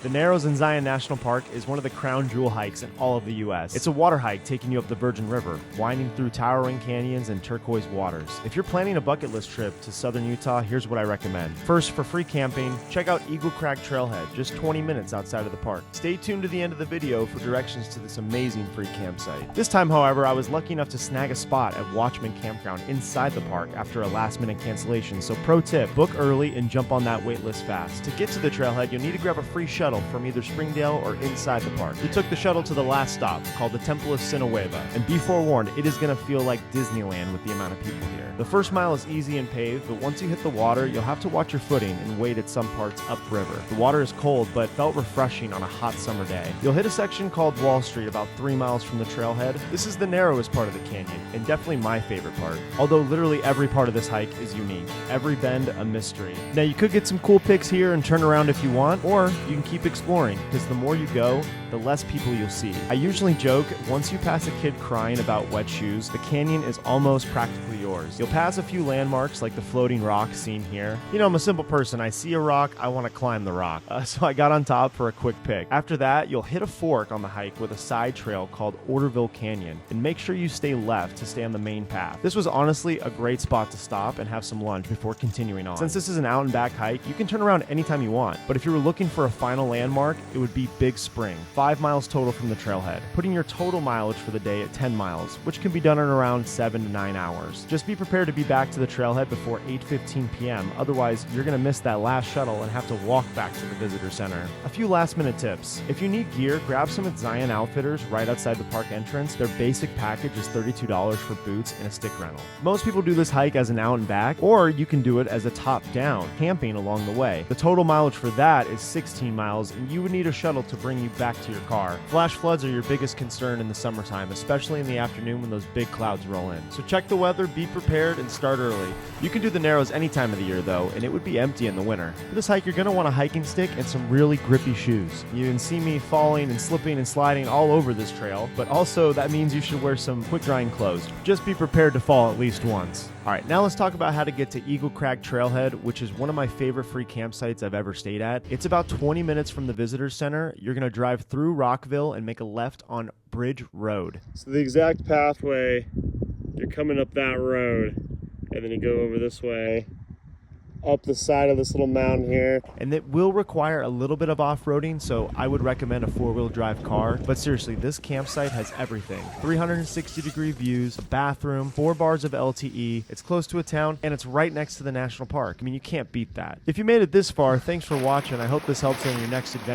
The Narrows in Zion National Park is one of the crown jewel hikes in all of the U.S. It's a water hike taking you up the Virgin River, winding through towering canyons and turquoise waters. If you're planning a bucket list trip to southern Utah, here's what I recommend. First, for free camping, check out Eagle Crag Trailhead, just 20 minutes outside of the park. Stay tuned to the end of the video for directions to this amazing free campsite. This time, however, I was lucky enough to snag a spot at Watchman Campground inside the park after a last-minute cancellation, so pro tip, book early and jump on that wait list fast. To get to the trailhead, you'll need to grab a free shuttle from either Springdale or inside the park. We took the shuttle to the last stop, called the Temple of Sinueva, and be forewarned, it is going to feel like Disneyland with the amount of people here. The first mile is easy and paved, but once you hit the water, you'll have to watch your footing and wade at some parts upriver. The water is cold, but felt refreshing on a hot summer day. You'll hit a section called Wall Street about 3 miles from the trailhead. This is the narrowest part of the canyon, and definitely my favorite part. Although literally every part of this hike is unique. Every bend a mystery. Now you could get some cool pics here and turn around if you want, or you can keep exploring, because the more you go, the less people you'll see. I usually joke, once you pass a kid crying about wet shoes, the canyon is almost practically yours. You'll pass a few landmarks like the floating rock seen here. You know, I'm a simple person. I see a rock, I want to climb the rock. So I got on top for a quick pic. After that, you'll hit a fork on the hike with a side trail called Orderville Canyon, and make sure you stay left to stay on the main path. This was honestly a great spot to stop and have some lunch before continuing on. Since this is an out and back hike, you can turn around anytime you want, but if you were looking for a final landmark, it would be Big Spring, 5 miles total from the trailhead, putting your total mileage for the day at 10 miles, which can be done in around 7 to 9 hours. Just be prepared to be back to the trailhead before 8:15 p.m., otherwise you're going to miss that last shuttle and have to walk back to the visitor center. A few last minute tips. If you need gear, grab some at Zion Outfitters right outside the park entrance. Their basic package is $32 for boots and a stick rental. Most people do this hike as an out and back, or you can do it as a top down, camping along the way. The total mileage for that is 16 miles, and you would need a shuttle to bring you back to your car. Flash floods are your biggest concern in the summertime, especially in the afternoon when those big clouds roll in. So check the weather, be prepared, and start early. You can do the Narrows any time of the year though, and it would be empty in the winter. For this hike, you're going to want a hiking stick and some really grippy shoes. You can see me falling and slipping and sliding all over this trail, but also that means you should wear some quick drying clothes. Just be prepared to fall at least once. Alright, now let's talk about how to get to Eagle Crag Trailhead, which is one of my favorite free campsites I've ever stayed at. It's about 20 minutes from the visitor center. You're going to drive through Rockville and make a left on Bridge Road. So the exact pathway, you're coming up that road, and then you go over this way, up the side of this little mountain here, and it will require a little bit of off-roading, so I would recommend a four-wheel drive car. But seriously, this campsite has everything: 360-degree views, a bathroom, 4 bars of LTE, it's close to a town, and it's right next to the national park. I mean, you can't beat that. If you made it this far, thanks for watching. I hope this helps you on your next adventure.